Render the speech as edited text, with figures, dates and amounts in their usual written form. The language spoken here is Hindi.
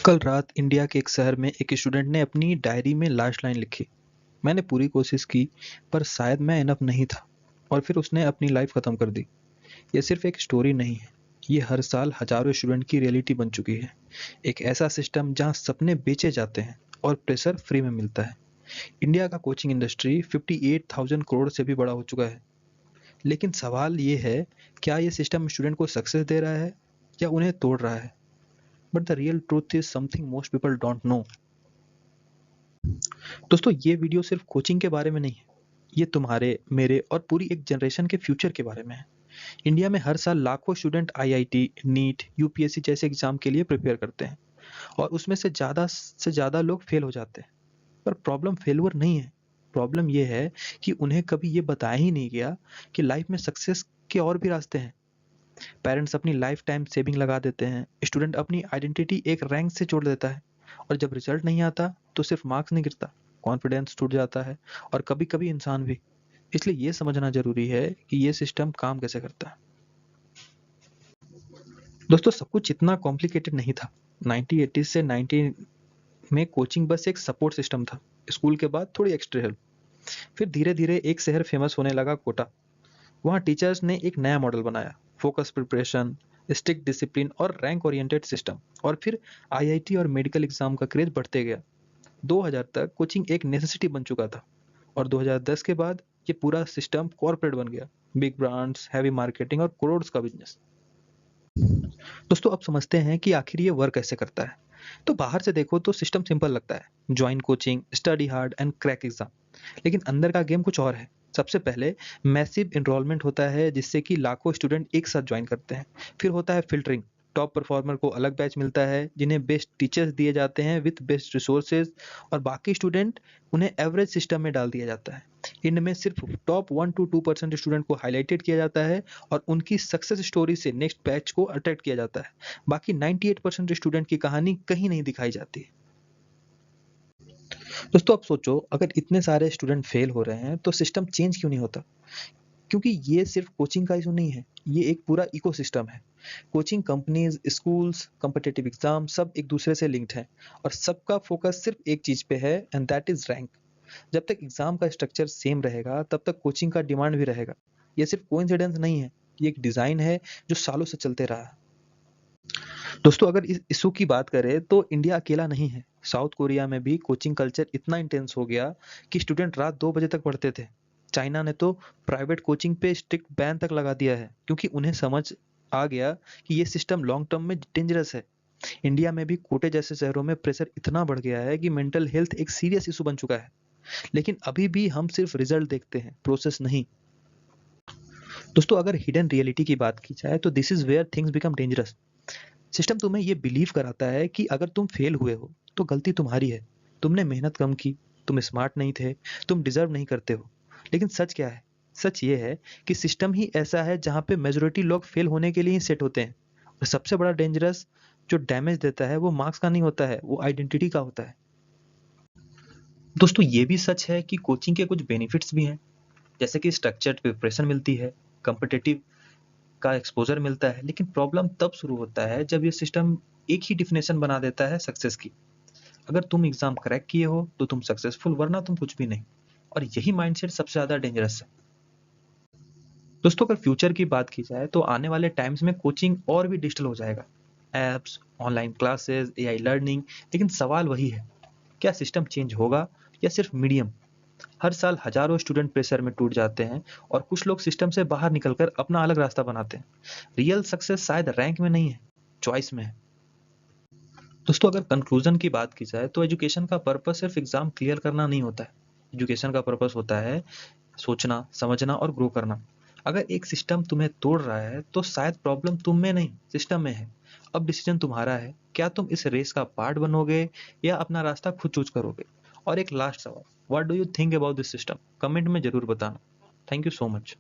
कल रात इंडिया के एक शहर में एक स्टूडेंट ने अपनी डायरी में लास्ट लाइन लिखी। मैंने पूरी कोशिश की, पर शायद मैं इनफ नहीं था। और फिर उसने अपनी लाइफ खत्म कर दी। ये सिर्फ एक स्टोरी नहीं है, ये हर साल हजारों स्टूडेंट की रियलिटी बन चुकी है। एक ऐसा सिस्टम जहां सपने बेचे जाते हैं और प्रेशर फ्री में मिलता है। इंडिया का कोचिंग इंडस्ट्री 58,000 करोड़ से भी बड़ा हो चुका है। लेकिन सवाल ये है, क्या ये सिस्टम स्टूडेंट को सक्सेस दे रहा है या उन्हें तोड़ रहा है? But the real truth is something most people don't know. दोस्तों, ये वीडियो सिर्फ कोचिंग के बारे में नहीं है। ये तुम्हारे, मेरे और पूरी एक जनरेशन के फ्यूचर के बारे में है। इंडिया में हर साल लाखों स्टूडेंट आईआईटी, नीट, यूपीएससी जैसे एग्जाम के लिए प्रिपेयर करते हैं, और उसमें से ज़्यादा लोग फेल हो जाते हैं। पर प्रॉब्लम फेलुअर नहीं है। प्रॉब्लम ये है कि उन्हें कभी ये बताया ही नहीं गया कि लाइफ में सक्सेस के और भी रास्ते हैं। पेरेंट्स अपनी लाइफ टाइम सेविंग लगा देते हैं, स्टूडेंट अपनी आइडेंटिटी एक रैंक से जोड़ देता है, और जब रिजल्ट नहीं आता तो सिर्फ मार्क्स नहीं गिरता, कॉन्फिडेंस टूट जाता है, और कभी कभी इंसान भी। इसलिए ये समझना जरूरी है कि ये सिस्टम काम कैसे करता है। दोस्तों, सब कुछ इतना कॉम्प्लिकेटेड नहीं था। 1980 से 19 में कोचिंग बस एक सपोर्ट सिस्टम था। स्कूल के बाद थोड़ी एक्स्ट्रा हेल्प। फिर धीरे धीरे एक शहर फेमस होने लगा, कोटा। वहाँ टीचर्स ने एक नया मॉडल बनाया, फोकस प्रिपरेशन, स्ट्रिक्ट डिसिप्लिन और रैंक ओरिएंटेड सिस्टम। और फिर आईआईटी और मेडिकल एग्जाम का क्रेज बढ़ते गया। 2000 तक कोचिंग एक नेसेसिटी बन चुका था, और 2010 के बाद ये पूरा सिस्टम कॉर्पोरेट बन गया। बिग ब्रांड्स, हैवी मार्केटिंग और करोड़ का बिजनेस। दोस्तों, अब समझते हैं कि आखिर ये वर्क कैसे करता है। तो बाहर से देखो तो सिस्टम सिंपल लगता है, join coaching, study hard and crack exam. लेकिन अंदर का गेम कुछ और है। सबसे पहले मैसिव इनरोलमेंट होता है, जिससे कि लाखों स्टूडेंट एक साथ ज्वाइन करते हैं। फिर होता है फिल्टरिंग। टॉप परफॉर्मर को अलग बैच मिलता है, जिन्हें बेस्ट टीचर्स दिए जाते हैं विद बेस्ट रिसोर्सेज, और बाकी स्टूडेंट उन्हें एवरेज सिस्टम में डाल दिया जाता है। इनमें सिर्फ टॉप 1 to 2% स्टूडेंट को हाईलाइटेड किया जाता है, और उनकी सक्सेस स्टोरी से नेक्स्ट बैच को अट्रैक्ट किया जाता है। बाकी 98% स्टूडेंट की कहानी कहीं नहीं दिखाई जाती। दोस्तों, अब सोचो, अगर इतने सारे स्टूडेंट फेल हो रहे हैं तो सिस्टम चेंज क्यों नहीं होता? क्योंकि ये सिर्फ कोचिंग का इशू नहीं है, ये एक पूरा इकोसिस्टम है। Coaching companies, schools, competitive exam सब एक दूसरे से लिंक्ड हैं, और सबका फोकस सिर्फ एक चीज पे है, एंड दैट इज रैंक। जब तक एग्जाम का स्ट्रक्चर सेम रहेगा, तब तक कोचिंग का डिमांड भी रहेगा। ये सिर्फ कोइंसिडेंस नहीं है, ये एक डिजाइन है जो सालों से चलते रहा है। दोस्तों, अगर इस इशू की बात करें तो इंडिया अकेला नहीं है। साउथ कोरिया में भी कोचिंग कल्चर इतना इंटेंस हो गया कि स्टूडेंट रात 2 बजे तक पढ़ते थे। चाइना ने तो प्राइवेट कोचिंग पे स्ट्रिक्ट बैन तक लगा दिया है, क्योंकि उन्हें समझ आ गया कि ये सिस्टम लॉन्ग टर्म में डेंजरस है। इंडिया में भी कोटे जैसे शहरों में प्रेशर इतना बढ़ गया है कि मेंटल हेल्थ एक सीरियस इशू बन चुका है। लेकिन अभी भी हम सिर्फ रिजल्ट देखते हैं, प्रोसेस नहीं। दोस्तों, अगर हिडन रियलिटी की बात की जाए तो this is where things become dangerous. System तुम्हें ये बिलीव कराता है कि अगर तुम फेल हुए हो तो गलती तुम्हारी है। तुमने मेहनत कम की, तुम स्मार्ट नहीं थे, तुम डिजर्व नहीं करते हो। लेकिन सच क्या है? सच ये है कि सिस्टम ही ऐसा है जहाँ पे मेजोरिटी लोग फेल होने के लिए ही सेट होते हैं। और सबसे बड़ा डेंजरस जो डैमेज देता है वो मार्क्स का नहीं होता है, वो आइडेंटिटी का होता है। दोस्तों, ये भी सच है कि कोचिंग के कुछ बेनिफिट्स भी हैं, जैसे कि स्ट्रक्चर्ड प्रिपरेशन मिलती है, कॉम्पिटिटिव का एक्सपोजर मिलता है। लेकिन प्रॉब्लम तब शुरू होता है जब ये सिस्टम एक ही डिफिनेशन बना देता है सक्सेस की। अगर तुम एग्जाम क्रैक किए हो तो तुम सक्सेसफुल, वरना तुम कुछ भी नहीं। और यही माइंडसेट सबसे ज्यादा डेंजरस है। दोस्तों, अगर फ्यूचर की बात की जाए तो आने वाले टाइम्स में कोचिंग और भी डिजिटल हो जाएगा। Apps, online classes, AI learning. लेकिन सवाल वही है, क्या सिस्टम चेंज होगा या सिर्फ मीडियम? हर साल हजारों स्टूडेंट प्रेशर में टूट जाते हैं, और कुछ लोग सिस्टम से बाहर निकलकर अपना अलग रास्ता बनाते हैं। रियल सक्सेस शायद रैंक में नहीं है, चॉइस में है। दोस्तों, अगर कंक्लूजन की बात की जाए तो एजुकेशन का पर्पस सिर्फ एग्जाम क्लियर करना नहीं होता है। एजुकेशन का पर्पस होता है सोचना, समझना और ग्रो करना। अगर एक सिस्टम तुम्हें तोड़ रहा है तो शायद प्रॉब्लम तुम में नहीं, सिस्टम में है। अब डिसीजन तुम्हारा है, क्या तुम इस रेस का पार्ट बनोगे या अपना रास्ता खुद चूज करोगे? और एक लास्ट सवाल, what do you think about this system? Comment में जरूर बताना। Thank you so much.